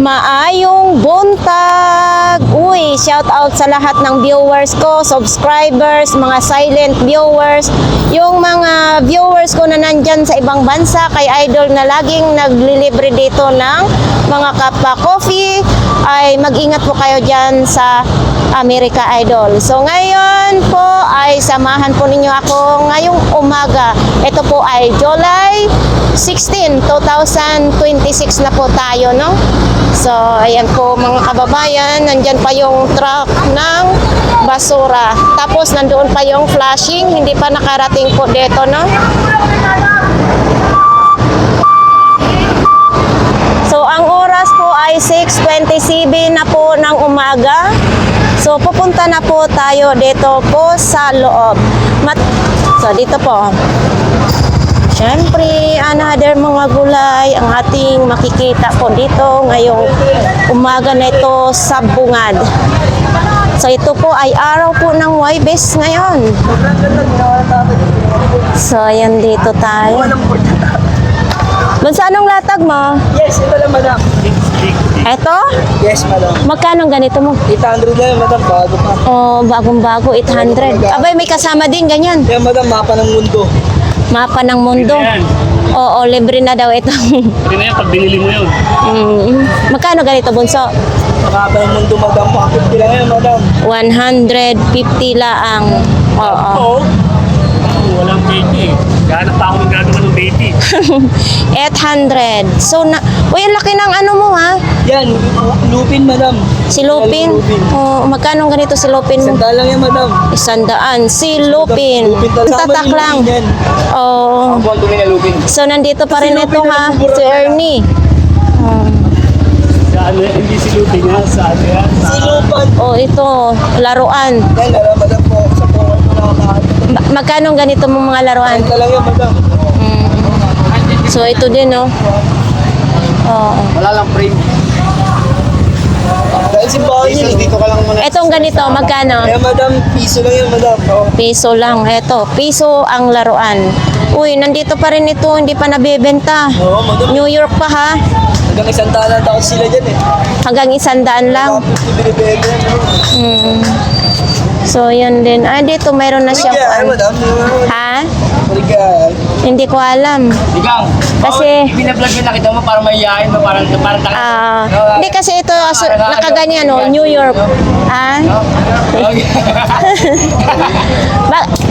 Maayong buntag! Uy, shout out sa lahat ng viewers ko, subscribers, mga silent viewers, yung mga viewers ko na nandyan sa ibang bansa, kay Idol na laging naglilibre dito ng mga kappa coffee, ay mag-ingat po kayo dyan sa America, Idol. So ngayon po ay samahan po ninyo ako ngayong umaga. Ito po ay July 16, 2026 na po tayo, no? So, ayan po mga kababayan, nandyan pa yung truck ng basura. Tapos, nandoon pa yung flashing, hindi pa nakarating po dito, no? So, ang oras po ay 6:27 na po ng umaga. So, pupunta na po tayo dito po sa loob. So, dito po. Siyempre, another mga gulay ang ating makikita po dito ngayong umaga na ito sa bungad. So, ito po ay araw po ng Huwebes ngayon. So, ayan dito tayo. Bunsa, anong latag mo? Yes, ito lang, madam. Ito? Yes, madam. Magkano ganito mo? 800 na yun, madam. Bago pa. Oh, bagong-bago, 800. Abay, may kasama din, ganyan. Yan, madam, mapa ng mundo. Mapa ng mundo. Oo, libre na daw ito. Hindi na yan, pag binili mo yun. Magkano ganito, bunso? Mapa ng mundo, madam. 150 lang yan, madam. 150 laang. Oo. Oo. Walang baby. Gahanap pa ako ng gagawa ng baby. 800. So, uy, ang laki ng ano mo, ha? Yan, lupin, madam. Si Lupin. Oh, magkano ganito si Lupin mo? Sandal lang yan, madam. 100. Si Lupin. Tatak lang. Oo. Ang buwan na lupin. So, nandito pa rin Si ito, Lupin ha? na bubura Si ka na. Ernie. Sa ano, hindi si Lupi nga, sa ano yan. Si lupan. Oh, ito. Laruan. Yan, alam, madam po. Sa pungan mo nakakaano. Magkano ganito mong mga laruan? Sandal lang yan, madam. So, ito din, no? Oo. Wala lang frame. Dahil simbahan yun. Dito ka lang muna. Etong ganito, magkano? Kaya, madam, piso lang yan, madam. Oh. Piso lang. Eto, piso ang laruan. Uy, nandito pa rin ito, hindi pa nabibenta. Oo, madam. New York pa, ha? Hanggang isang taon taon sila dyan eh. Hanggang 100 lang. Binibebe. So, yan din. Ah, dito mayroon na siya. Ay, madam. Ha? Marigal. Hindi ko alam. Ikaw, Kasi- binablog yun, nakita mo para mayayain mo, parang Hindi kasi ito, nakaganyan, no? New York. Ah?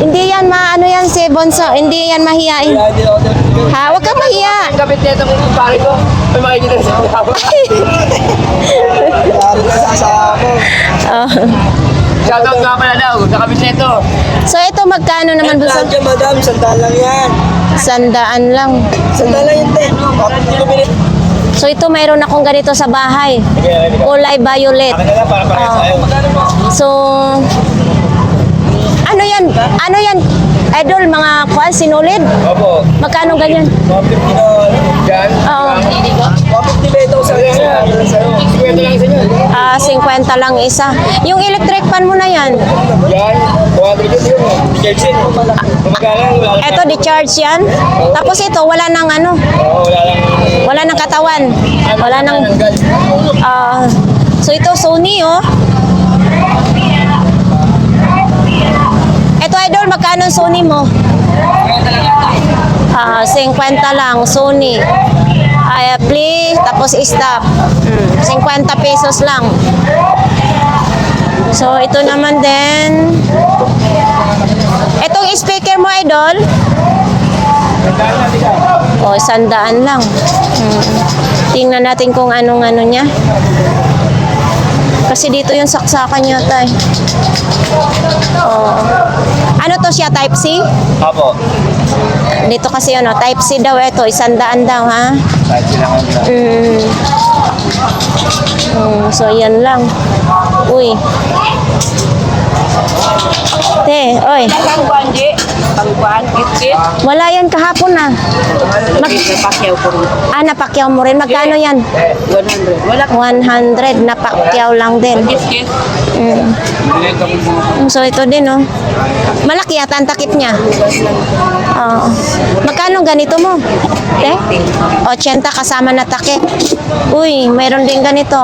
Hindi yan ano yan si Bonso. Hindi yan mahiyain. Kaya hindi ako dyan. Ha? Huwag kang mahiya. Ang kapit nito ng pare ko, may makikita na sa tao. Laro ka sa asawa ko. Oh. Shoutout nga pala daw, sa kapit nito. So, ito magkano naman, Bonso? Sandaan dyan, madam. Sandaan lang yan. 100 lang. Sandaan lang yan, te. Bakit hindi ko binit? So, ito mayroon akong ganito sa bahay. Kulay violet. Akin na lang para pareha sa'yo. So, ano yan? Ano yan? Idol, mga kuwan, sinulid? Opo. Magkano ganyan? 150 na dyan. Oo. 150 beto sa kanya. Sa'yo. 50 lang sa inyo. 50 lang isa. Yung electric fan mo na yan. Yan. 200 yun yun. Kelsin. Kumagana. Wala lang. Ito, di-charge yan. Tapos ito, wala nang ano. Oo, wala lang. Wala nang katawan. Wala nang... Tanggal. So ito, Sony, oh. Ito, Idol, magkano Sony mo? 50 lang, Sony. Ay, play, tapos stop. 50 pesos lang. So, ito naman din. Itong speaker mo, Idol? O, 100 lang. Tingnan natin kung anong-ano niya. Kasi dito yung saksakan niya, tay. Oh. Ano to siya? Type C? Opo. Dito kasi ano, Type C daw ito. 100 daw, ha? Kahit silang So, yan lang. Uy. Te, oy. Pangkuhan, kit-kit. Wala yan kahapon na. Napakyaw ko rin. Napakyaw mo rin. Magkano yan? 100. Wala 100. Napakyaw lang din. kit-kit. So ito din, oh. Malaki yata ang takip niya. Oo. Magkano ganito mo? 80 kasama na takip. Uy, mayroon din ganito.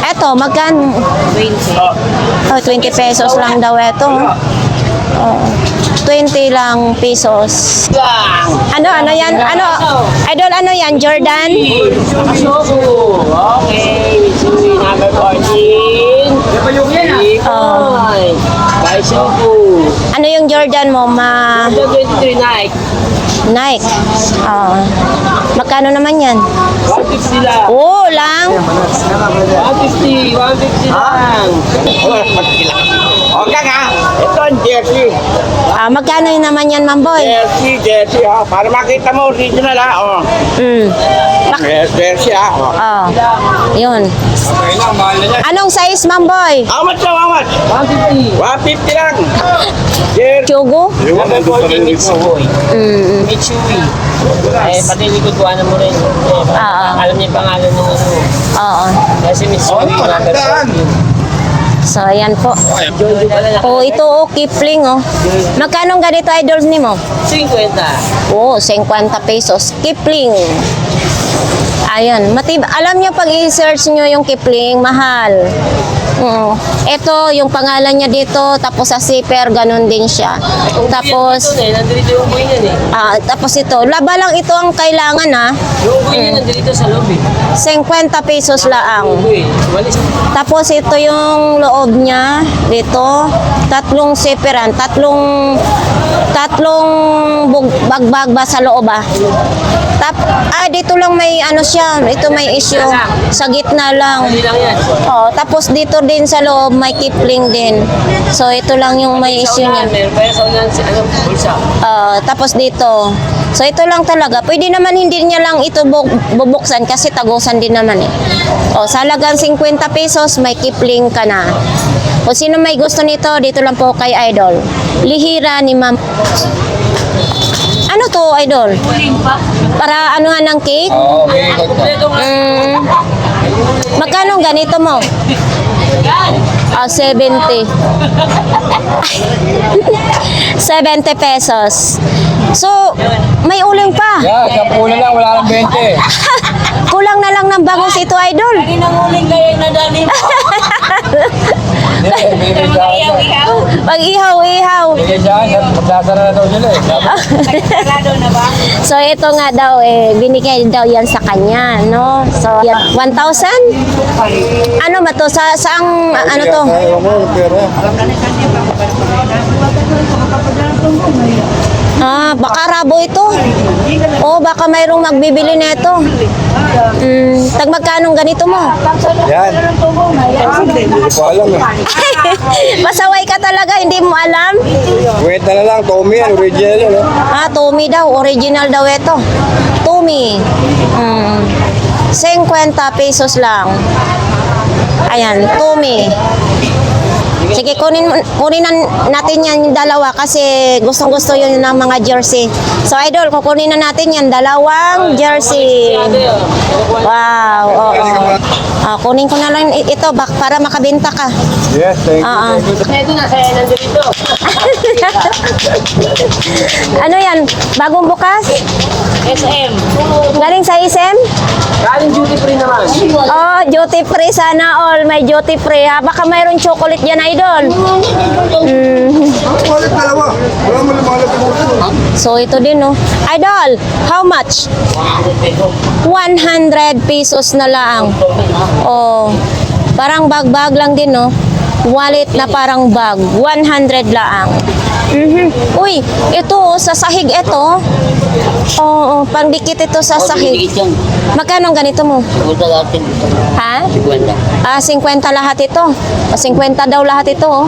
Eto, magkano? 20. 20 pesos lang daw ito. Oh. 20 lang pesos. Ano yan? Idol, ano yan? Jordan? Shoku. Okay. Mitsui number 14. Oh. By Shoku. Ano yung Jordan mo? 23 Nike. Nike. Oh. Magkano naman yan? 150 lang. Oo, lang. 150 lang. Okay nga. Ito ang jersey. Magkano yun naman yan, Mamboy? Jersey ha. Para makita mo, original ha. Oh. Jersey ha. Oh. Oh. Yun. Okay lang, mahal na yan. Anong size, Mamboy? How much daw, how much? 150. 150 lang. Jersey. Chugo? Number 14 Mitsui. Mitsui. Pati likod ko ano mo rin. Alam niya yung pangalan ng ano. Oo. Kasi Mitsui number 14. So, ayan po. Jojo pala na. Oh, ito, oh, Kipling, oh. Magkano ganito, idols ni mo? 50. Oo, 50 pesos. Kipling. Ayan, alam nyo pag i-search nyo yung Kipling, mahal. Ito, yung pangalan niya dito, tapos sa zipper, ganun din siya. Tapos, Nandito yung buhay niyan eh. tapos ito, laba lang ito ang kailangan, ha. Yung buhay niya nandito sa loob eh. 50 pesos laang. Buhay. Walis. Tapos ito yung loob niya dito, tatlong zipperan, tatlong bagbag ba sa loob ah. Dito lang may ano siya, ito may issue sa gitna lang. Hindi lang yan. Tapos dito din sa loob may Kipling din. So ito lang yung may issue niya. Meron pa yan sa unan si ano, bulsa. Tapos dito. So ito lang talaga. Pwede naman hindi niya lang ito bubuksan kasi tagusan din naman eh. Sa halagang 50 pesos may Kipling ka na. Kung sino may gusto nito, dito lang po kay Idol. Lihira ni Ma'am. Ano to, Idol? Para anuhan ng cake? Okay, Kompleto nga. Magkano ganito mo? 70. 70 pesos. So, may uling pa. Yeah, 10 lang, wala lang 20. Kulang na lang ng bangus ito, Idol. Nanguling kayo na dali mo. Pag ihaw-ihaw. Sige dyan, magsasara na daw sila eh. Sarado na ba? So, ito nga daw, binigay daw yan sa kanya, no? So, 1,000? Ano ba to? Saang, ano to? Baka rabo ito. Baka mayroong magbibili nito. Tag magkanong ganito mo? Yan. Hindi ko alam eh. Masaway ka talaga, hindi mo alam? Kwenta na lang, Tommy yan, original yan. Tommy daw, original daw ito. Tommy. 50 pesos lang. Ayan, Tommy. Sige, kunin natin yan yung dalawa kasi gustong-gusto yun ng mga jersey. So, Idol, kukunin na natin yan, dalawang jersey. Wow, oo. Kunin ko na lang ito para makabenta ka. Yes, thank you. Ito na, saya nandito. Ano yan? Bagong bukas? SM. Galing sa SM? Galing duty free naman. Duty free sana all. May duty free ha. Baka mayroon chocolate dyan, Idol. So, ito din, no? Idol, how much? 100 pesos na lang. Parang bag-bag lang din, no? Wallet na parang bag. 100 lang. Uy, ito, sa sahig ito. Pangdikit ito sa sahig. Magkano ang ganito mo? Ha? 50 lahat ito. 50 daw lahat ito.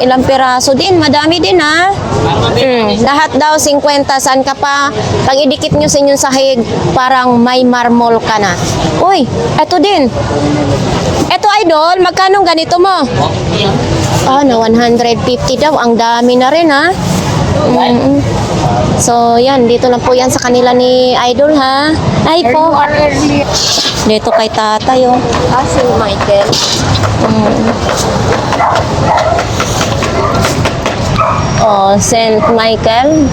Ilang piraso din. Madami din, ha? Lahat daw 50. Saan ka pa? Pag idikit nyo sa inyong sahig, parang may marmol ka na. Uy, ito din. Eto idol, magkano ganito mo? Ah, na 150 daw. Ang dami na rin ha. Mm. So, yan. Dito lang po yan sa kanila ni Idol ha. Ay po. Dito kay tatay oh. Ah, si Michael. Oh, St. Michael.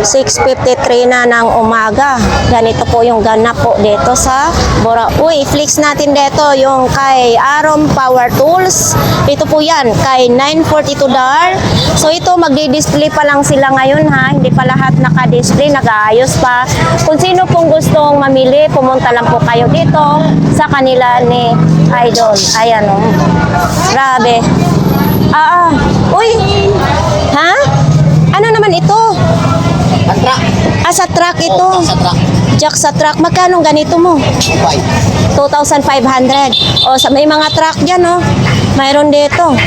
6:53 na ng umaga. Ganito po yung ganap po dito sa Bora. Uy, flex natin dito yung kay Arom Power Tools. Ito po yan, kay 942 $. So ito, magdi-display pa lang sila ngayon ha. Hindi pa lahat naka-display, nag-aayos pa. Kung sino pong gustong mamili, pumunta lang po kayo dito sa kanila ni Idol. Ayan o. Grabe. Uy. Ha? Ano naman ito? Sa truck ito. Jack sa truck. Magkano ganito mo? 2,500. O, may mga truck dyan, oh. Mayroon dito.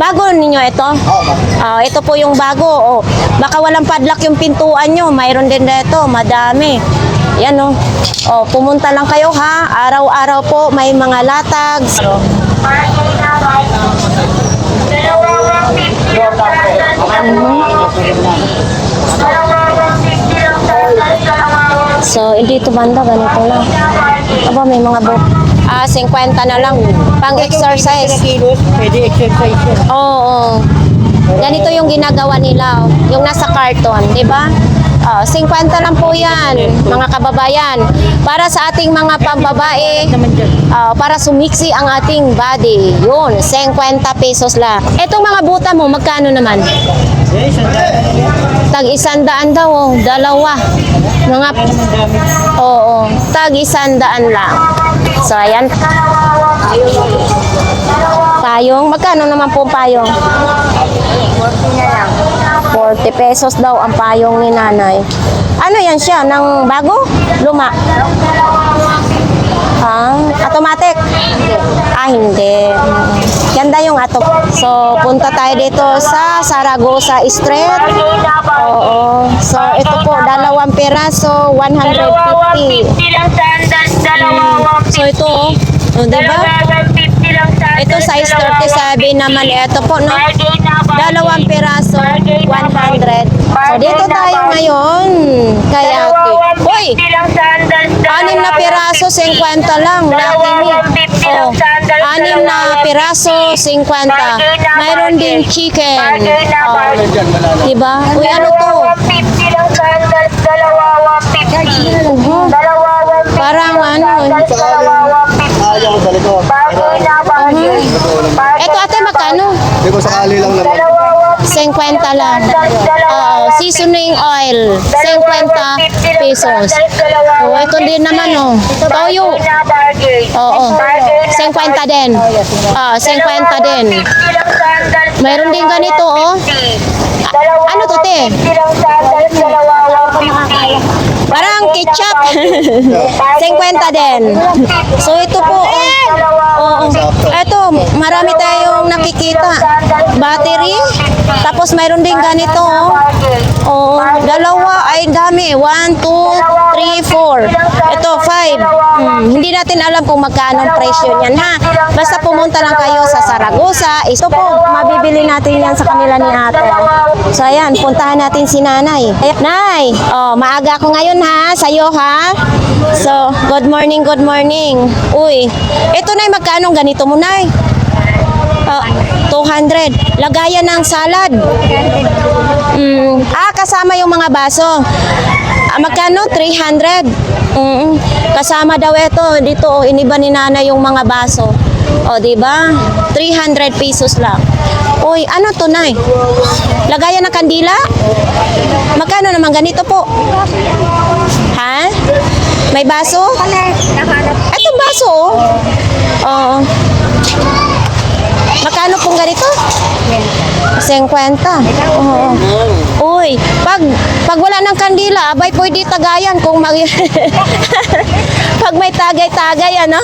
Bago ninyo ito? Ito po yung bago. Baka walang padlock yung pintuan nyo. Mayroon din dito. Madami. Yan, oh. Pumunta lang kayo, ha? Araw-araw po may mga latag. So, dito banda, ganito lang. Aba, may mga 50 na lang. Pang-exercise. Pwede exercise yun. Oo. Ganito yung ginagawa nila. Yung nasa carton, di ba? 50 lang po yan, mga kababayan. Para sa ating mga pambabae, para sumiksi ang ating body. Yun, 50 pesos lang. Etong mga buta mo, magkano naman? Tag 100 daw, oh. Dalawa. Mga, oo, tag 100 lang. So, ayan. Payong, magkano naman po payong? 40 pesos daw ang payong ni nanay. Ano yan siya? Nang bago? Luma? Automatic? Hindi. Ganda yung ato. So, punta tayo dito sa Zaragoza Street. Oo. So, ito po, 2 piraso, 150. So, ito, diba? Ito, size 37 naman. Ito po, no? 2 piraso, 100. So, dito tayo ngayon. Kay ate. Uy! 6 na piraso, 50 lang. Lucky me. 6 na piraso, 50. Mayroon din chicken. Diba? Uy, ano to? Parang ano. Ito ate, magkano? Hindi ko sakali lang naman. 50 lang. Seasoning oil, 50 pesos. Ito din naman, oh. Toyo. Oo. 50 din. 50 din. Mayroon din ganito, oh. Ano to, te? Parang ketchup. 50 din. So, ito po, oh. Ito, marami tayong nakikita. Battery. Tapos, mayroon din ganito, oh. Oh, dalawa ay dami. 1, 2, 3, 4. Ito, 5. Hindi natin alam kung magkano ang presyo niyan, ha? Basta pumunta lang kayo sa Zaragoza. Ito po, mabibili natin yan sa kanila ni ate. So, ayan, puntahan natin si nanay. Ayan, nay, maaga ako ngayon, ha? Sa'yo, ha? So, good morning, good morning. Uy, ito, nay, magkano ganito mo, nay? 200. Lagayan ng salad. Kasama yung mga baso. Magkano? 300. Kasama daw ito. Dito, iniba ni nanay yung mga baso. O, diba? 300 pesos lang. Uy, ano to, nay? Lagayan ng kandila? Magkano naman ganito po? Ha? May baso? Itong baso, oh. Oo. Magkano pong ganito? 50. Oo. Uy, pag wala ng kandila, abay pwede tagayan kung pag may tagay-tagay, ano?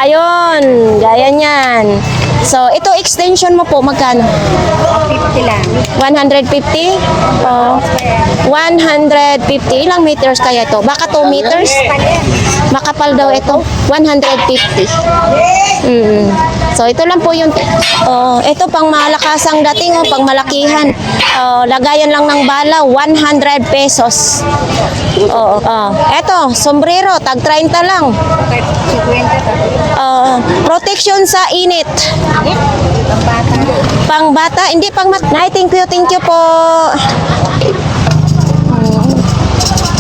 Ayun, gaya niyan. So, ito extension mo po, magkano? 50 lang. 150? Oh, 150. Ilang meters kaya ito? Baka 2 meters? Makapal daw ito. 150. So, ito lang po yung... ito pang malakasang dating, pang malakihan. Lagayan lang ng bala, 100 pesos. Ito, sombrero, tag 30 lang. 50. Protection sa init. Pang bata, hindi pang mat. Nay, thank you po.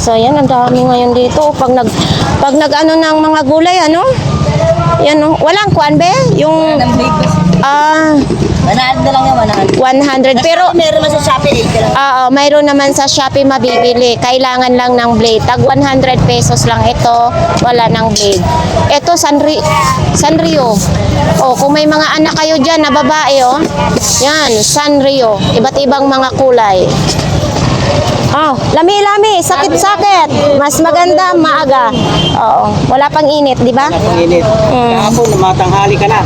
So, yan, ang dami ngayon dito. Pag nag-ano ng mga gulay, ano? Yan, no? Walang kuan, be? Yung, 100 na lang yan, 100. 100. Pero, Meron naman sa Shopee, 80 lang. mayroon naman sa Shopee mabibili. Kailangan lang ng blade. Tag 100 pesos lang ito. Wala ng blade. Ito, Sanrio. Kung may mga anak kayo dyan na babae, yan, Sanrio. Iba't ibang mga kulay. Lami-lami, sakit-sakit. Mas maganda, maaga. Wala pang init, di ba? Ang init. Kahapon, matanghali ka na.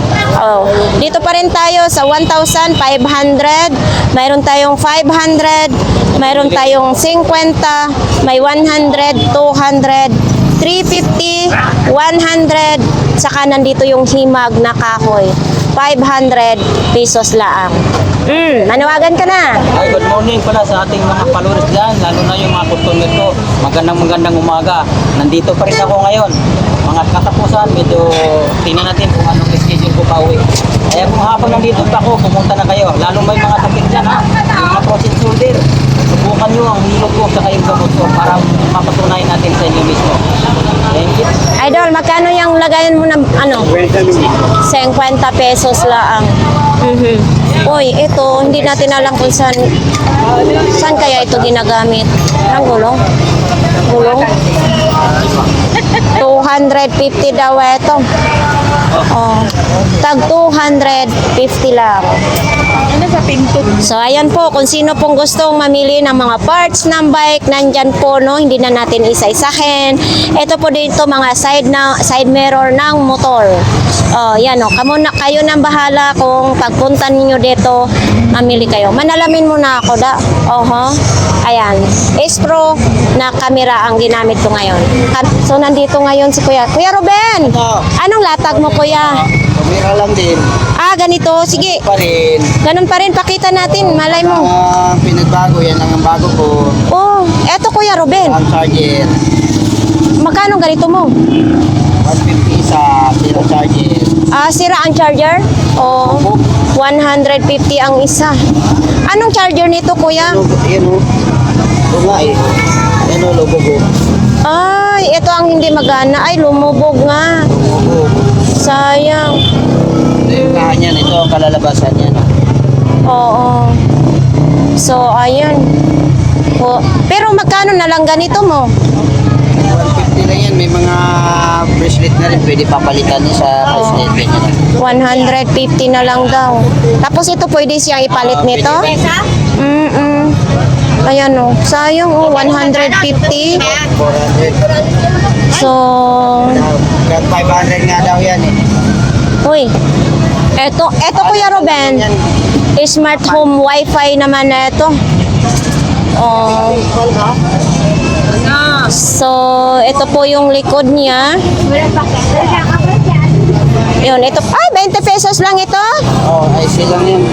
Dito pa rin tayo sa 1,500. Mayroon tayong 500. Mayroon tayong 50. May 100, 200, 350, 100. Saka nandito yung himag na kahoy. 500 pesos laang. Manawagan ka na. Ay, good morning pala sa ating mga followers dyan, lalo na yung mga customer ko. Magandang umaga. Nandito pa rin ako ngayon. Mga katapusan, medyo tingnan natin kung anong schedule ko pa uwi. Kaya kung hapon nandito pa ako, pumunta na kayo. Lalo may mga sakit dyan ha, yung mga frozen shoulder. Subukan nyo ang hilot ko sa kayong gamot ko para mapatunayan natin sa inyo mismo. Thank you. Idol, magkano yung lagayan mo ng ano? 50 pesos laang. Uy, ito, hindi natin alam kung saan kaya ito ginagamit. Ang gulong. 250 daw ito. Tag 250 lang. Ano sa pinto? So, ayan po, kung sino pong gustong mamili ng mga parts ng bike, nandyan po, no? Hindi na natin isa-isahin. Ito po dito, mga side mirror ng motor. Yan, no? Kayo nang bahala kung pagpunta ninyo dito, mamili kayo. Manalamin mo na ako, da. Ayan. S-Pro na camera ang ginamit ko ngayon. So, nandito ngayon si Kuya. Kuya Ruben! Anong latag mo, Kuya? Kamera lang din. Ganito. Sige. Pa rin. Ganun pa rin. Pakita natin. Malay mo. Pinagbago, yan lang ang bago ko. Eto Kuya Ruben. Ang Sergeant. Magkano ganito mo? 150 sa Zero Sergeant. Sira ang charger? 150 ang isa. Anong charger nito, Kuya? Yan o. Ito nga eh. Yan o, logo ko. Ay, ito ang hindi magana. Ay, lumubog nga. Sayang. Ito yung kahan yan. Ito ang kalalabasan yan. Oo. So, ayun. Pero magkano na lang ganito mo? 150 lang yan. May mga bracelet na rin. Pwede papalitan niya sa bracelet. Ganyan lang. 150 na lang daw. Tapos ito pwede siyang ipalit nito? Ayan o. Sayang o. 150. 400. So, Hanggang 500 nga daw yan eh. uy. Eto Kuya Ruben. Smart home wifi naman na ito. So, ito po yung likod niya. Yun, ito. Ay, 20 pesos lang ito. IC lang yan.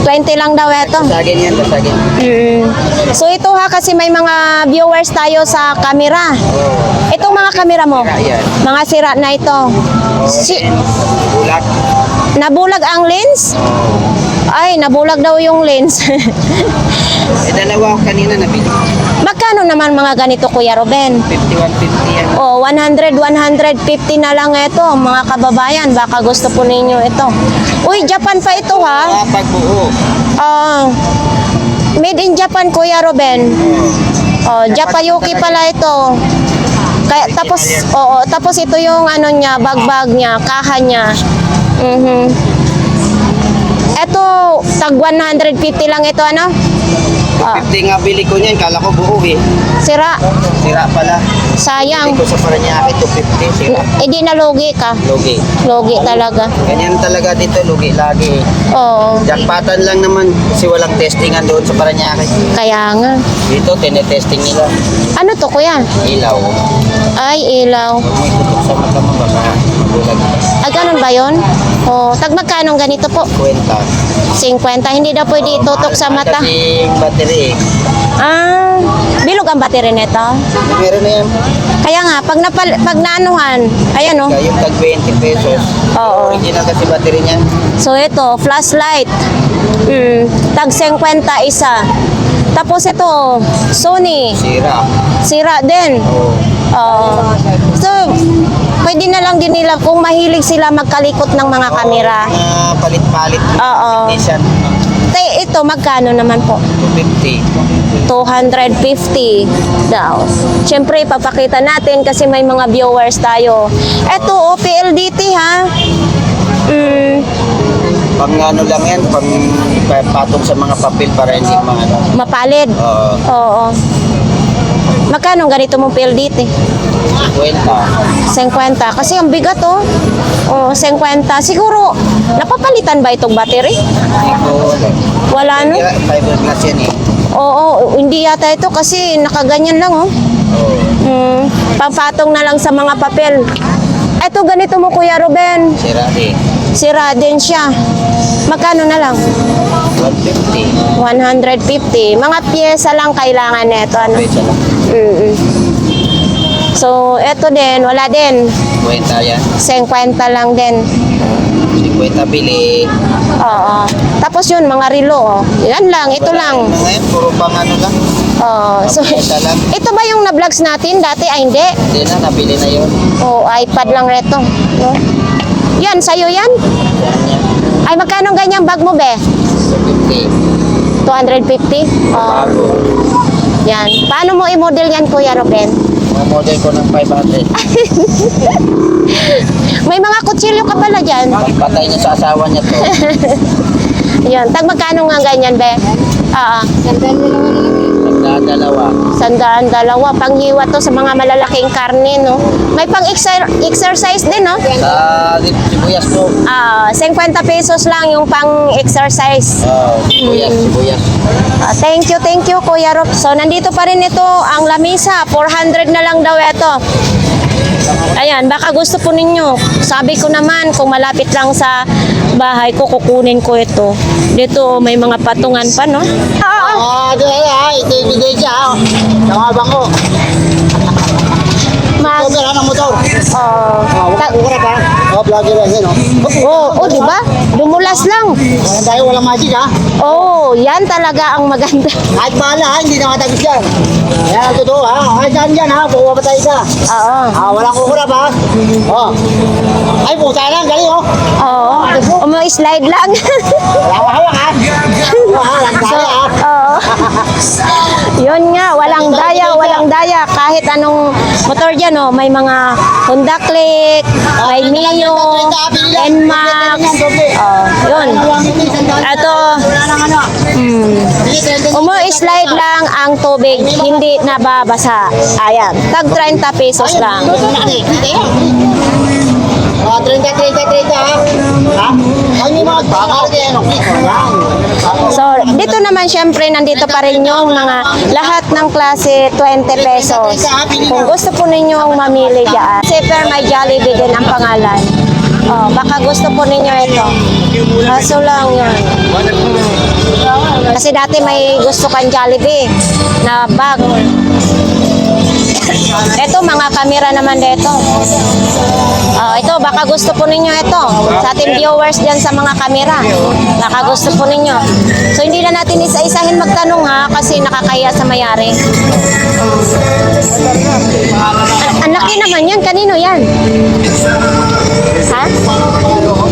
20 lang daw ito. Basagin yan, basagin. So, ito kasi may mga viewers tayo sa camera. Itong mga camera mo, Yan. mga sira na ito. Bulak. Nabulag ang lens? Ay, nabulag daw yung lens. Dalawa ako kanina nabili. Magkano naman mga ganito, Kuya Ruben? 5150 yan. 100, 150 na lang ito, mga kababayan. Baka gusto po ninyo ito. Uy, Japan pa ito, ha? Pagbuo. Made in Japan, Kuya Ruben. Japayuki pala ito. Tapos ito yung ano niya, bagbag niya, kaha niya. Ito, tag 150 lang ito, ano? 250 nga bili ko niyan, kala ko buo eh. Sira. Sira pala. Sayang. Bili ko sa Paranaque, 250, sira. Eh di nalugi ka. Lugi. Lugi talaga. Ganyan talaga dito, lugi lagi. Oo. Jackpotan lang naman kasi walang testingan doon sa Paranaque. Kaya nga. Dito, tinetesting nila. Ano to kuya? Ilaw. Ay, ilaw. Pag may tutok sa mata mo, baka magulag. Ah, ganun ba yun? O, tag magkano ganito po? Kwenta. 50. Hindi daw pwede itutok sa mata. Kasi yung battery eh. Ah, bilog ang battery nito. Meron na yan. Kaya nga, pag naanuhan, ayan o. Kaya yung tag 20 pesos. Oo. Original kasi battery niya. So ito, flashlight. Tag 50 isa. Tapos ito, Sony. Sira. Sira din. Oo. Oo. So, pwede na lang din nila kung mahilig sila magkalikot ng mga kamera. Palit-palit. Oo. Technician. Ito, magkano naman po? 250. 250 daw. Siyempre, papakita natin kasi may mga viewers tayo. Ito, PLDT ha. Pang ano lang yan, pang patong sa mga papel para hindi mga ano. Mapalid. Oo. Oo. Magkano ganito mong PLDT? Kwenta. 50. Kasi ang bigat oh. Oh, 50. Siguro, napapalitan ba itong battery? Hindi ko alam. Wala no? Fiberglass yan eh. Oo, hindi yata ito kasi nakaganyan lang oh. Oo. Pampatong na lang sa mga papel. Ito ganito mo Kuya Ruben. Sira eh. Sira din siya. Magkano na lang? 150. 150. Mga pyesa lang kailangan nito. Ano? Pwesa lang. So, ito din, wala din. Kwenta yan. 50 lang din. 50 bili. Oo. Tapos yun, mga relo. Oh. Yan lang, ito Wala lang. yung mga yan, puro pang ano lang. Oo. So, Pyesa lang. ito ba yung na-vlogs natin dati? Ay, hindi. Hindi na, nabili na yun. Oo, iPad lang reto. No? Yan, sa'yo yan? Ay, magkano ganyang bag mo, be? 250. 250? Oo. Bago. Yan. Paano mo i-model yan, Kuya Ruben? Mga model ko ng 500. May mga kutsilyo ka pala dyan. Patay niya sa asawa niya to. Yan. Tag magkano nga ganyan, be? Nagdadalawa. 100, 200. Panghiwa to sa mga malalaking karne, no? May pang-exercise din, no? Sa sibuyas po. 50 pesos lang yung pang-exercise. Sibuyas. Thank you, Kuya Rob. So, nandito pa rin ito, ang lamisa. 400 na lang daw ito. Ayan, baka gusto po ninyo. Sabi ko naman, kung malapit lang sa bahay ko, kukunin ko ito. Dito, may mga patungan pa, no? Ito yung ebidensya. Nakabang ko. Mag... ng motor. Ta- Ukura pa. Vlogger lang yan. di ba? Dumulas lang. Walang tayo, walang magic ha. Yan talaga ang maganda. Kahit bahala ha, hindi nakatagis yan. Yan ang totoo ha. Kahit saan yan ha, bukuha pa tayo isa. Walang kukurap ha. Ay, puta lang, galing oh. Slide lang. Wala ka hawak ha. Walang daya ha. Yun nga, walang daya. Kahit anong motor dyan, may mga Honda Click, may Mio, NMAX. Yun. Ito, slide lang ang tubig, hindi nababasa. Ayan, tag 30 pesos lang. 30 ha. Ay, may mga So, dito naman syempre, nandito pa rin yung mga lahat ng klase 20 pesos. Kung gusto po ninyong mamili dyan. Super may Jollibee din ang pangalan. Baka gusto po ninyo ito. Kaso lang yan. Kasi dati may gusto kang Jollibee na bag. Ito, mga kamera naman dito. Ito, baka gusto po ninyo ito. Sa ating viewers dyan sa mga kamera. Baka gusto po ninyo. So, hindi na natin isa-isahin magtanong ha, kasi nakakaya sa mayari. Ang laki naman yan. Kanino yan? Ha?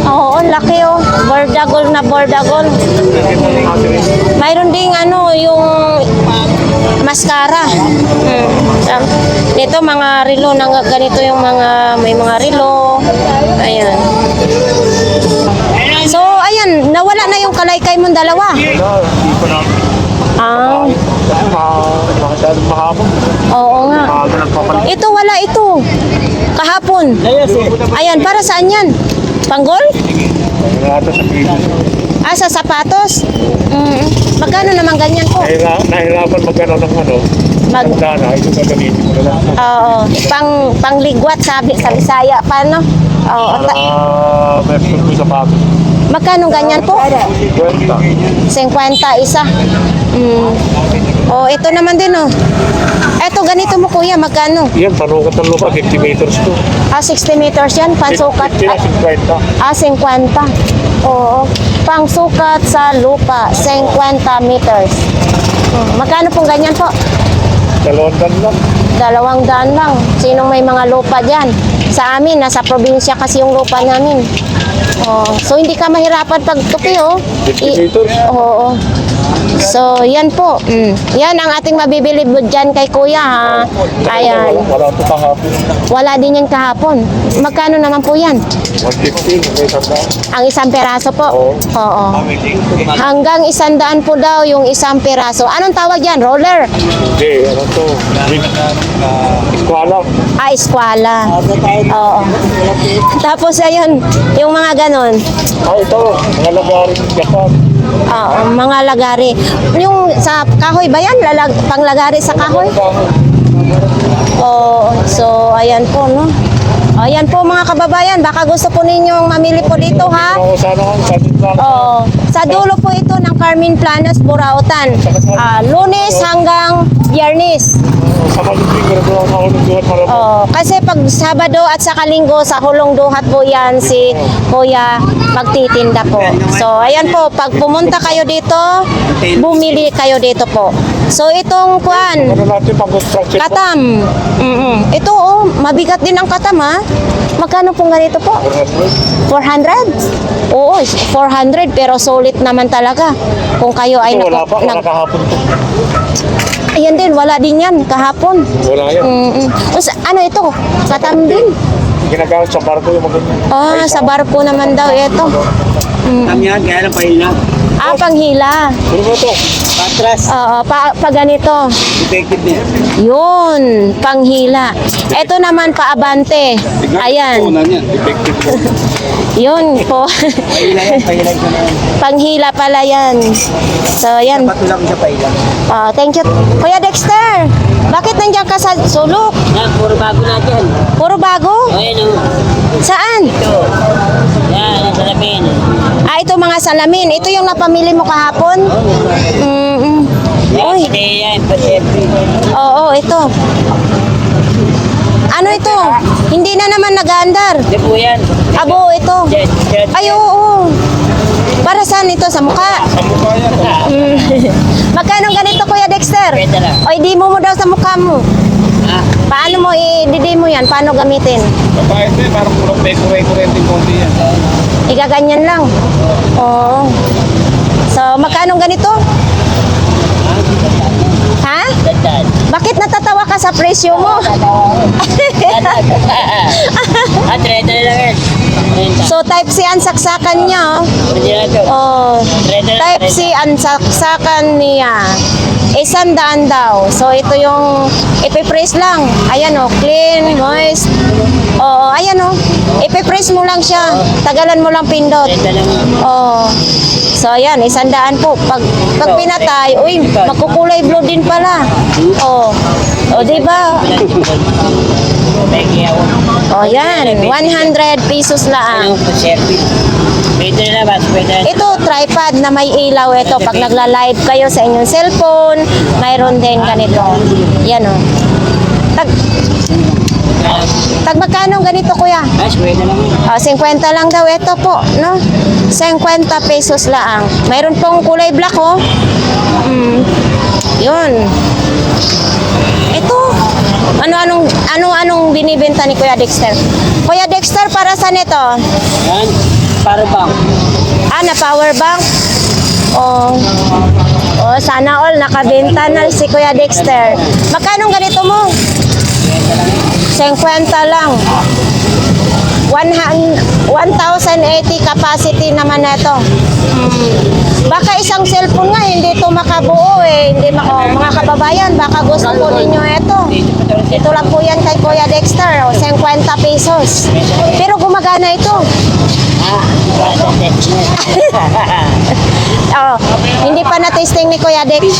Oo, laki oh. Bordagol na bordagol. Mayroon ding yung mascara. Dito mga relo na ganito yung may mga relo. Ayan. So, ayan, nawala na yung kalaykay mong dalawa. Ah, Masyadong mahapon. oo nga. Maaga nagpapalit. Ito, wala ito. Kahapon. Ayan, para saan yan? Panggol? Nangata sa piso. Ah, sa sapatos? Magkano naman ganyan po? Nahirapan magkano ng ano. Mag- Tanda na, ito gagamitin mo na lang. Oo, pangligwat sabi sa Bisaya. Paano? Oo, Para version mo sa bago. magkano ganyan po? Kwenta. 50 isa. Oh, ito naman din oh. Ito ganito mo kuya, magkano? Yan, panukat ng lupa, 50 meters to. Ah, 60 meters yan, pansukat. 50 na, 50. Ah, 50. Oo. Pangsukat sa lupa, 50 meters. Magkano pong ganyan po? 200 lang. 200 lang. Sinong may mga lupa dyan? Sa amin, nasa probinsya kasi yung lupa namin. Oh, so hindi ka mahirapan pagtupi oh. 50 meters. Oo. So, yan po. Yan ang ating mabibilib dyan kay kuya ha. Ayan. Wala ito kahapon. Wala din yan kahapon. Magkano naman po yan? 115, may tanda. Ang isang peraso po? Oo. Oo. Hanggang 100 po daw yung isang peraso. Anong tawag yan? Roller? Hindi, ano to? Eskwala. Ah, eskwala. Oo. Tapos ayun, yung mga ganon. Ah, ito. Mga lagaring Japan. Oo, mga lagari. Yung sa kahoy ba yan? Panglagari sa kahoy? Oo. So, ayan po, no? Ayan po mga kababayan, baka gusto po ninyong mamili po dito ha. Ako sana ang salit lang. Oo. Sa dulo po ito ng Carmen Planas, Burautan. Lunes hanggang Biyernes. Sa maluping, pero doon ako nagduhan marami. Oo. Kasi pag Sabado at saka Linggo, sa Hulong Duhat po yan si Kuya magtitinda po. So, ayan po, pag pumunta kayo dito, bumili kayo dito po. So, itong kwan, Ano natin pang-construction po? katam. Ito oh, mabigat din ang katam ha. Magkano pong ganito po? 400? Oo, 400 pero solid naman talaga. Kung kayo ay Ito, wala pa, wala nag- kahapon to. Ayan din, wala din yan kahapon. Wala yan. Tapos, ano ito? Katam din. Ginagamit sa barko yung mga ganyan. Ah, sa barko naman daw ito. Yan, kaya lang pahila. Ah, panghila. Puro mo ito. Patras. Oo, pa ganito. Effective niya. Yun, panghila. Ito naman paabante. Ayan. Effective po. Yun po. Pahila yan, pahila ko na yan. Panghila pala yan. So, ayan. Patulang sa pahila. Thank you. Kuya Dexter, bakit nandiyan ka sa sulok? Yan, puro bago natin. Puro bago? Ayan o. Saan? Ito. Yan, ang salamin. Ah, ito mga salamin. Ito yung napamili mo kahapon? Yan, Uy, hindi yan, pa-safety. oo, ito. Ano ito? Hindi na naman nag-aandar. Hindi po yan. Abo, ito. Jet, jet. Ay, oo. Para saan ito? Sa mukha? Sa mukha yan. Magkano ganito, Kuya Dexter? Pwede lang. O, i-demo mo daw sa mukha mo. Ah, Paano mo i-demo yan? Paano gamitin? Babae ito eh, parang purong decorate konti yan. Igaganyan lang. Oo. So, magkano ganito? Ha? dad. Bakit natatawa ka sa presyo mo? Ah, 30 na lang yan. 30. So, type C ang saksakan niya. Pwede na ito. Oh. 30 na, Type C ang saksakan niya. 100 daw. So, ito yung ipipress lang. Ayan oh, clean, moist. Oo, ayan oh. Ipipress mo lang siya. Tagalan mo lang pindot. 30 lang. Oh. So, ayan, 100 po. Pag pinatay, uy, magkukulay blue din pala. Oh. O, diba? Thank you. O, yan. 100 pesos lang. Ano po, safety? Pwede na ba? Pwede na. Ito, tripod na may ilaw. Ito, pag nagla-live kayo sa inyong cellphone, mayroon din ganito. Yan o. Tag magkano ganito, kuya? Ah, pwede lang. 50 lang daw. Ito po, no? 50 pesos lang. Mayroon pong kulay black, oh. Yun. Ito. Anong binibenta ni Kuya Dexter? Kuya Dexter, para saan ito? Yan. Para bang? Na power bank? Oh. Oh, sana all nakabenta na si Kuya Dexter. Magkano ganito mo? 50 lang. 1,080 capacity naman na ito. Baka isang cellphone nga, hindi ito makabuo eh. Mga kababayan, baka gusto po ninyo ito. Ito lang po yan kay Kuya Dexter, 50 pesos. Pero gumagana ito. Hindi pa na-testing ni Kuya Dex.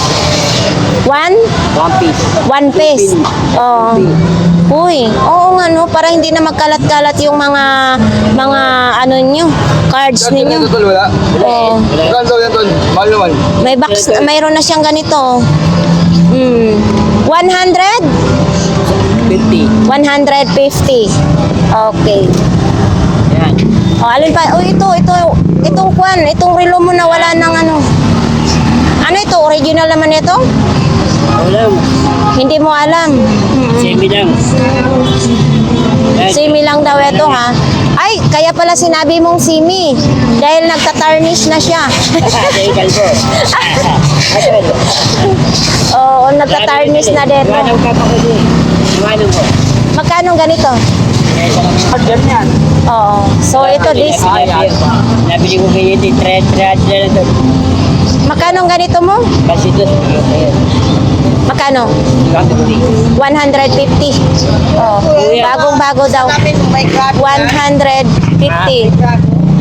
One piece. Uy, oo nga no, para hindi na magkalat-kalat yung mga ano nyo, cards ninyo. Wala. Oo. Magkano daw yan, tol? Mahal naman. May box, mayroon na siyang ganito. 100? 50. 150. Okay. Yan. Alin pa? Itong kwan, itong relo mo na wala ng ano. Ano ito? Original naman ito? Wala. Hindi mo alam. Semi lang. Simi lang daw ito ha. Ay, kaya pala sinabi mong simi. Dahil nagtatarnish na siya. Dahil kalbo. Oo, nagtatarnish na dito. Iwanan ka pa ko din. Iwanan mo. Magkano ganito? Order niyan. Oo. So ito this. Nabili ko kayo yung 300 na ito. Magkano ganito mo? Kasi ito. Magkano? 150. Oh, bagong-bago daw. 150.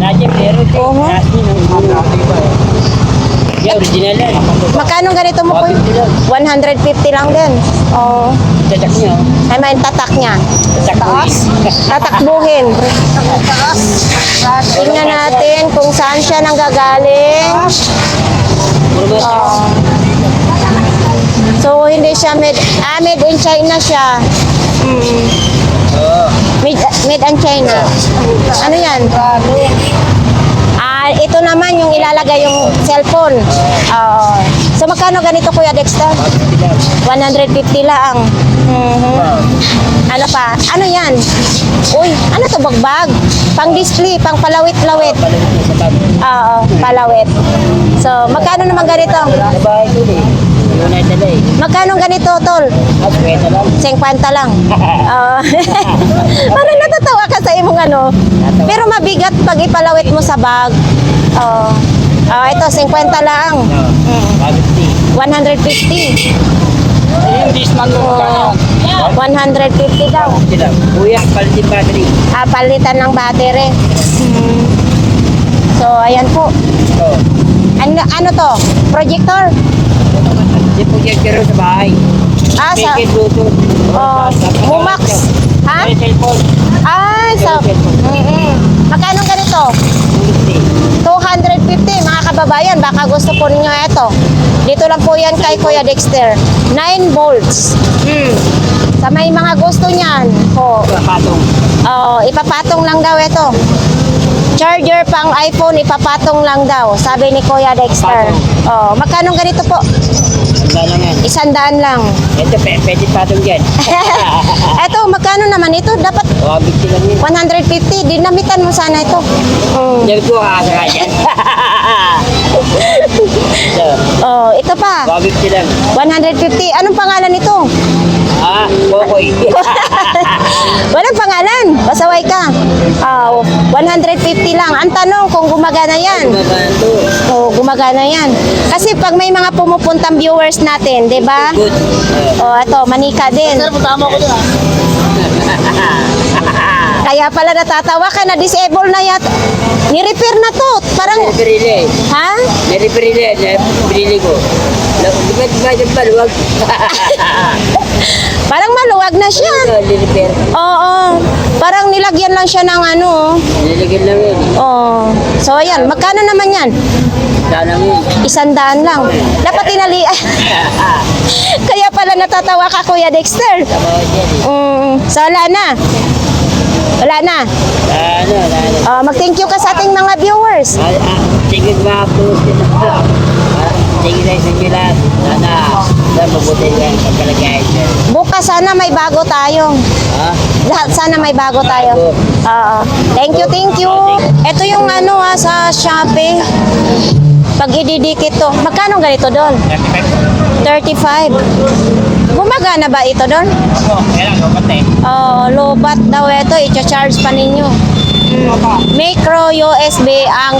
Lahat yung pero ito. Oo. Lahat yun. Yung original lang. Magkano ganito mo po? 150 lang din. Oh. Tatak nyo. Ay, may tatak niya. Tatak Tatakbuhin. Tingnan natin kung saan siya nanggagaling. Oh. So, hindi siya made in China siya. Made in China. Ano yan? Ito naman yung ilalagay yung cellphone. So, magkano ganito, Kuya Dexter? 150 lang. Ano pa? Ano yan? Uy, ano to, bagbag? Pang display, pang palawit-lawit. Oo, palawit. So, magkano naman ganito? Bahay ko eh. Yun ay dala eh. Magkano ganito, tol? Kwenta lang. 50 lang. Parang natatawa ka sa imong ano. Pero mabigat pag ipalawit mo sa bag. Ito, 50 lang. 150. Yung disman mo magkano? 150 daw. Sila. Kuya, palit yung battery. Palitan ng battery. So, ayan po. Ito. Ano to? Projector? Yung projector sa bahay. Sa... Make it Bluetooth. Mumax. Ha? May cellphone. Magkano ganito? 250, mga kababayan. Baka gusto po ninyo ito. Dito lang po yan kay Kuya Dexter. 9 volts. Sa may mga gusto niyan. Patong. Ipapatong lang daw ito. Charger pang iPhone, ipapatong lang daw. Sabi ni Kuya Dexter. Magkano ganito po? Wala lang yan. 100 lang. Ito, pwede patong dyan. Eto, magkano naman ito? Dapat 150 lang yun. 150. Dinamitan mo sana ito. Diyan ko kakasaka dyan. Ito pa. 150 lang. 150. Anong pangalan nito? Kokoy. Walang pangalan. Pasaway ka. 150 lang. Ang tanong kung gumagana yan. Maganto. Gumagana yan. Kasi pag may mga pumupuntang viewers natin, di ba? Good. Ito, manika din. Sir, tama ko dun Kaya pala natatawa ka na disable na yata. Ni-repair na to. Parang, Niripirili. ha? Niripirili. Niripirili ko. Diba maluwag? Parang maluwag na siya. Niripir. Oo. Parang nilagyan lang siya ng ano. Nilagyan lang yun. So, ayan. Magkano naman yan? Sana yun. 100 lang. Dapat tinali. Kaya pala natatawa ka, Kuya Dexter. Tama dyan eh. So, wala na. Wala na. Mag-thank you ka sa ating mga viewers. Sige mga po. Sige na sa inyo lahat. Sana mabuti lang ang kalagayan dyan. Bukas sana may bago tayo. Lahat sana may bago tayo. Thank you, thank you. Ito yung ano sa Shopee. Pag ididikit to. Magkano ganito doon? 35. Gumagana ba ito doon? Kailan ko pati. Oh, lobat daw ito, i-charge pa ninyo. Micro USB ang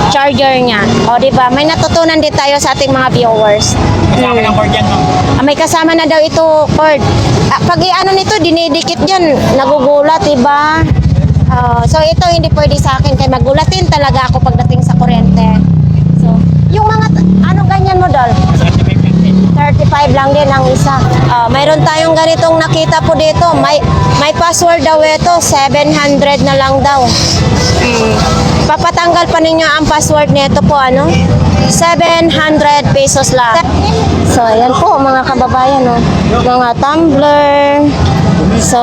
charger niya. O, di ba? May natutunan din tayo sa ating mga viewers. Kasama ng cord yan, no? May kasama na daw ito, cord. Pag i-ano nito, dinidikit yan, nagugulat, di ba? So, ito hindi pwede sa akin, kaya magulatin talaga ako pagdating sa kuryente. So, yung mga, ano ganyan mo, Dol? 35 lang din ang isa. Mayroon tayong ganitong nakita po dito. May password daw ito. 700 na lang daw. Papatanggal pa ninyo ang password nito po, ano? 700 pesos lang. So, ayan po mga kababayan, no? Mga tumbler. So,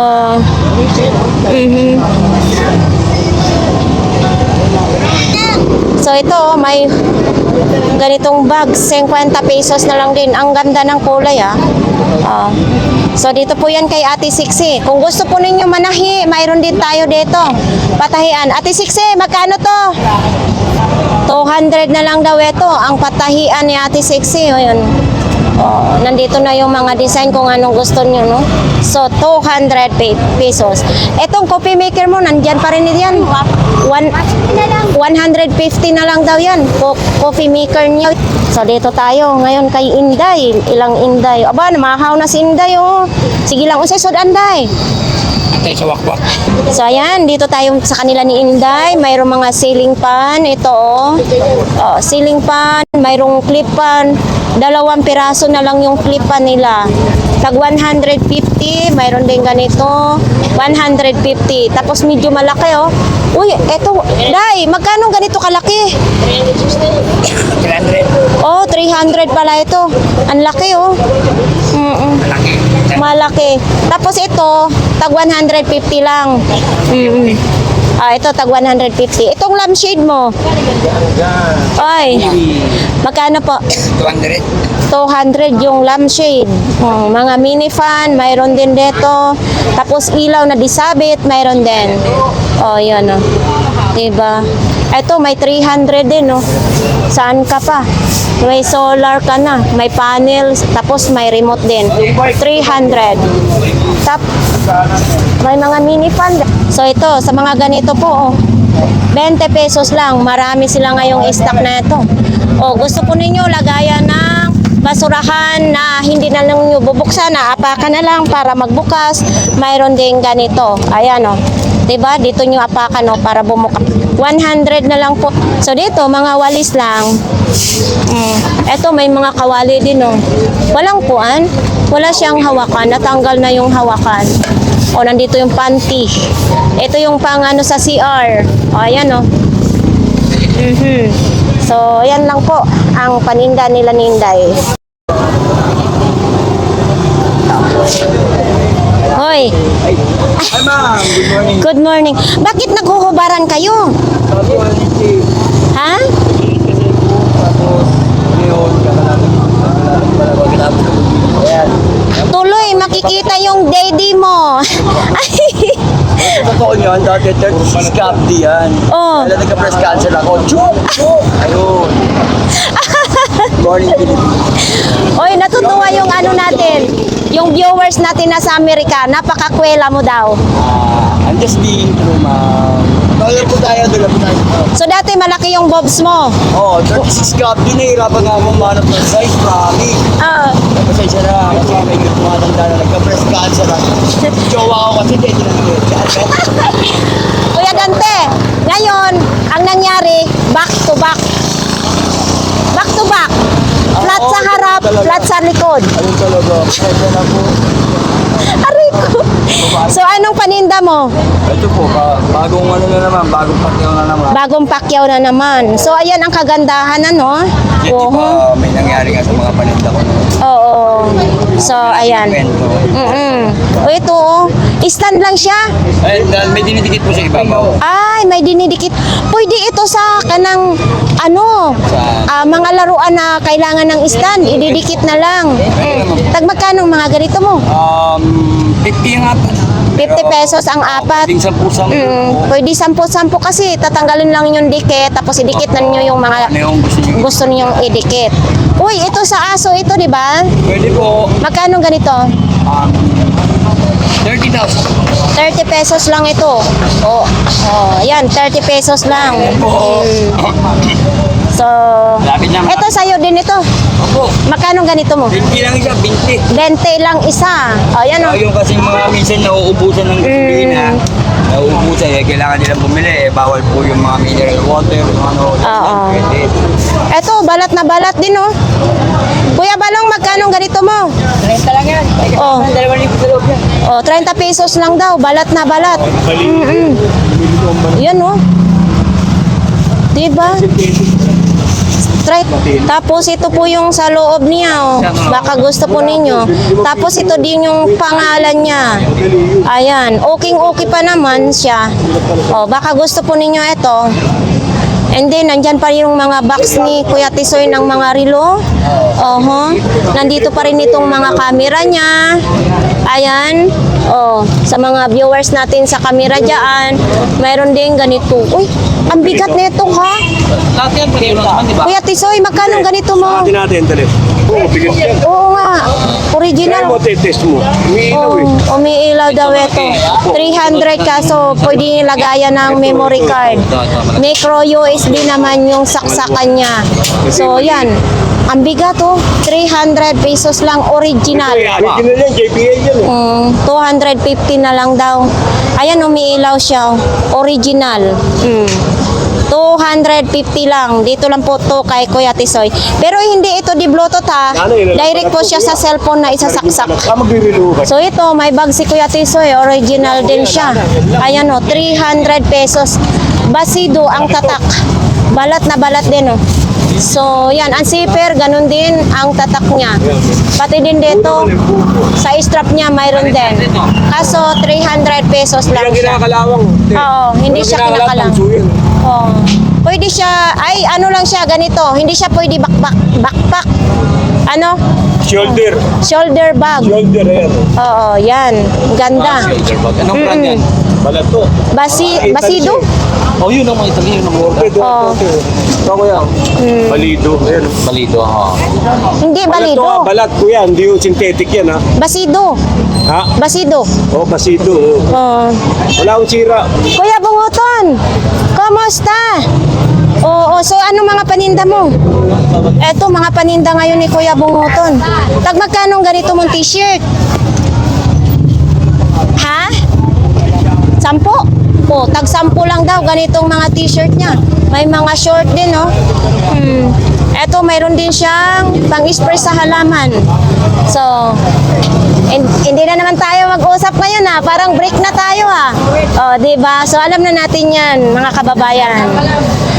So ito, may ganitong bag, 50 pesos na lang din. Ang ganda ng kulay, So dito po yan kay Ate Siksi. Kung gusto po ninyo manahi, mayroon din tayo dito. Patahian. Ate Siksi, magkano to? 200 na lang daw ito. Ang patahian ni Ate Siksi. O yun. Nandito na yung mga design kung anong gusto niyo, no? So, 200 pesos. Etong coffee maker mo, nandyan pa rin yan. 150 na lang daw yan. Coffee maker niyo. So, dito tayo. Ngayon kay Inday. Ilang Inday. Aba, namahaw na si Inday, oh. Sige lang, usay sod Anday. Antay sa wakwak. So, ayan. Dito tayo sa kanila ni Inday. Mayroong mga ceiling fan. Ito, oh. Ceiling fan. Mayroong clip fan. 2 piraso na lang yung clip fan nila. Tag 150, mayroon din ganito, 150. Tapos medyo malaki, oh. Uy, eto, Day, magkano ganito kalaki? 300. Oh, 300 pala ito. Ang laki, oh. Malaki. Tapos ito, tag 150 lang. Ito, tag 150. Itong lampshade mo. Ay, magkano po? 200. 200 yung lampshade. Mga mini fan, mayroon din dito. Tapos ilaw na disabit, mayroon din. Yan, oh. Diba? Ito, may 300 din, oh. Saan ka pa? May solar ka na, may panel, tapos may remote din. 300. May mga mini fan. So ito, sa mga ganito po, 20 pesos lang. Marami sila ngayong stock na ito. Gusto po ninyo lagayan ng basurahan na hindi na lang nyo bubuksan, naapakan na lang para magbukas. Mayroon din ganito. Ayan, o. Diba? Dito nyo apakan, o, para bumukas. 100 na lang po. So dito, mga walis lang. Ito, may mga kawali din, o. Walang puan. Wala siyang hawakan. Natanggal na yung hawakan. Nandito yung panty. Ito yung pang ano sa CR. Ayan, o. So, ayan lang po ang paninda nila ni Inday. Hoy. Hi ma'am, good morning. Good morning. Bakit naghuhubaran kayo? Ha? Tuloy, makikita yung daddy mo. Totoo niyan, dati 36 Capdi yan. Kailan nagka-breast cancer ako. Ayun. Morning, Philippines. Oy, natutuwa yung ano natin. Yung viewers natin na sa Amerika, napakakwela mo daw. I'm just being true, ma'am. Doon po tayo. So dati malaki yung bobs mo. 36 Capdi, nahihirapan nga akong manap ng size, promise. Pasensya na, kasi may tumatanda na nagka-breast cancer ako. Jowa ko kasi, hindi na nag-breast. Kuya Dante, ngayon, ang nangyari, back to back. Back to back. Flat sa harap, flat sa likod. Ayun talaga, pasensya na po. Aray ko. So, anong paninda mo? Ito po, bagong ano na naman, bagong pakyaw na naman. Bagong pakyaw na naman. So, ayan ang kagandahan, ano? Hindi ba may nangyari nga sa mga paninda ko? Oo. So, ayan. O, ito, oh. Stand lang siya. Ay, dahil may dinidikit po sa ibabaw. Ay, may dinidikit. Pwede ito sa kanang, ano, mga laruan na kailangan ng stand. Ididikit na lang. Tag magkano mga ganito mo? 50 nga pa. 50 pesos ang apat. Pwedeng 10-10. Pwede 10-10 kasi tatanggalin lang yung dikit tapos idikit na ninyo yung mga Ano yung gusto niyo? gusto ninyong idikit. Uy, ito sa aso ito, di ba? Pwede po. Magkano ganito? 30,000. 30 pesos lang ito. Oh, ayan, 30 pesos lang. So, Lapit lang. ito sa'yo din ito. Opo. Magkano ganito mo? 20 lang isa, 20. 20 lang isa. O, yan o. Yung kasing mga minsan nauubusan ng gasolina. Nauubusan, kailangan nilang bumili. Bawal po yung mga mineral water, ano. Oo. Pwede. Ito, balat na balat din o. Kuya Balong, magkano ganito mo? 30 lang yan. Oh. 2,000 sa loob yan. O, 30 pesos lang daw. Balat na balat. Yan o. Diba? Tapos ito po yung sa loob niya, oh. Baka gusto po ninyo. Tapos ito din yung pangalan niya. Ayan, okay pa naman siya. Oh, baka gusto po ninyo ito. And then, nandyan pa yung mga box ni Kuya Tisoy ng mga relo. Nandito pa rin itong mga camera niya. Ayan. Oh, sa mga viewers natin sa camera dyan, mayroon din ganito. Uy, ang bigat nito ha. Lahat yan, pwede naman, di ba? Kuya Tisoy, magkano ganito mo? Hindi natin, dali. Oo, bigat yan. Oo nga, Kaya original. mo, test mo. Umiilaw eh. Umiilaw daw ito. 300 kaso pwede lagayan ng memory card. Micro USB naman yung saksakan niya. So yan, ang bigat oh. 300 pesos lang original. Original yan, JPA yan eh. 250 na lang daw. Ayan, umiilaw siya. Original. 250 lang. Dito lang po to kay Kuya Tisoy. Pero hindi ito di Bluetooth ha. Direct po siya sa cellphone na isasaksak. Magbibilo ka. So ito, may bag si Kuya Tisoy. Original din siya. Ayan o, 300 pesos. Basido ang tatak. Balat na balat din o. So, yan. Ang zipper, ganun din ang tatak niya. Pati din dito, sa strap niya, mayroon din. Kaso, 300 pesos lang Hindi siya. kinakalawang. Oo, hindi siya kinakalang. Oh. Pwede siya, ay ano lang siya, ganito. Hindi siya pwede backpack. Ano? Shoulder. Shoulder bag. Shoulder yan. Oo, yan. Ganda. Anong brand yan? Balat to. Basido? Oh, yun ang mga Italian ng order. Oo. Ako yan. Balido. Ayan. Balito, ha. Hindi, Balat to ha, balido. balat ko yan. Hindi yung synthetic yan ha. Basido. Ha? Basido. Oh, basido. Oh. Oo. Wala akong sira. Kuya Bunguton, kumusta? Oo, so ano mga paninda mo? Eto, mga paninda ngayon ni Kuya Bunguton. Tag magkano ganito mong t-shirt? Ha? 10? O, tag 10 lang daw ganitong mga t-shirt niya. May mga short din, no? Eto, mayroon din siyang pang-spray sa halaman. So, hindi na naman tayo mag-usap ngayon ha. Parang break na tayo ha. O, diba? So, alam na natin yan, mga kababayan.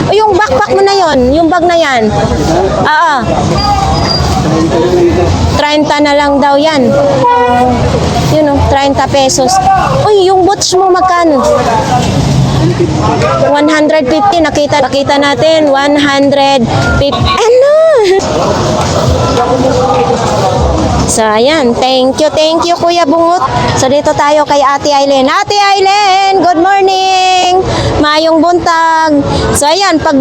O, yung backpack mo na yon, yung bag na yan. Oo. 30 na lang daw yan. Yun o, 30 pesos. Uy, yung boots mo magkano? 150, nakita natin, 150. Ano? So, ayan. Thank you, Kuya Bungot. So, dito tayo kay Ate Aileen. Ate Aileen, good morning! Mayong buntag. So, ayan. Pag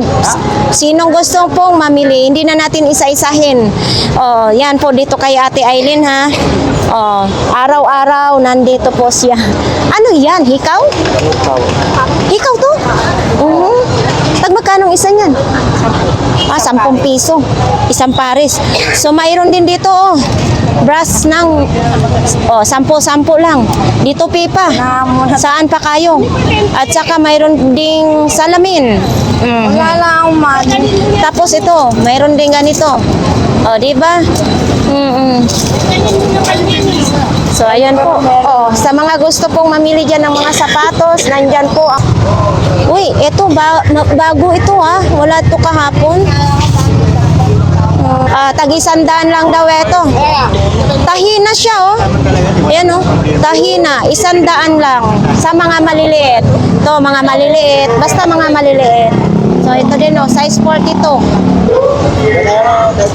sinong gusto pong mamili, hindi na natin isa-isahin. Oh, yan po dito kay Ate Aileen, ha? Oh, araw-araw, nandito po siya. Ano yan? Hikaw? Hikaw to? Tag magkano isa niyan? 10 piso. Isang pares. So, mayroon din dito, oh. Brass ng 10 lang. Dito pipa. Saan pa kayo? At saka mayroon ding salamin. Wala lang man. Tapos ito, mayroon din ganito. O, di ba? So, ayan po. Oh, sa mga gusto pong mamili dyan ng mga sapatos, nandyan po. Uy, ito bago ito ha. Wala ito kahapon. Tag-100 lang daw ito. Tahina siya oh. Ayan oh. Tahina, 100 lang. Sa mga maliliit. Ito, mga maliliit. Basta mga maliliit. So, ito din, oh, size 42.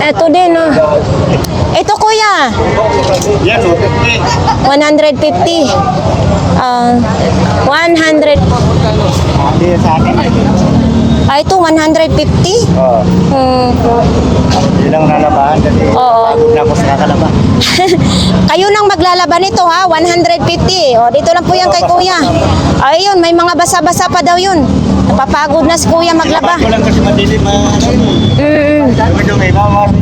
Ito din, oh. Ito, kuya. Yan, 150. 100. Hindi sa akin. Ito, 150. Oo. Hindi lang nalabahan kasi Oo. pagod na ako sa kakalaba. Kayo nang maglalaban nito, ha? 150. O, dito lang po yan kay kuya. Ayun, may mga basa-basa pa daw yun. Napapagod na si kuya maglaba. Ko lang kasi madilim dumi-dumi.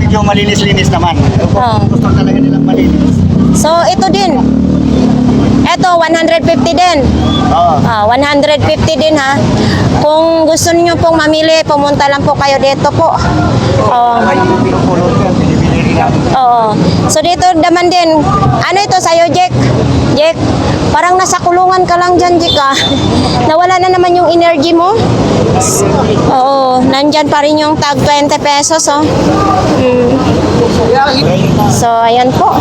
Medyo malinis-linis naman. Oo. Gusto talaga nilang malinis. So, ito din. Ito, 150 din. Oo. 150 din, ha? Kung gusto niyo pong mamili, pumunta lang po kayo dito po. Ay, yung pinupulot ko, binibili rin natin. Oo. So dito naman din, ano ito sa'yo, Jack? Jack, parang nasa kulungan ka lang dyan, Jack, ah. Nawala na naman yung energy mo. Oo, nandyan pa rin yung tag 20 pesos, oh. So, ayan po.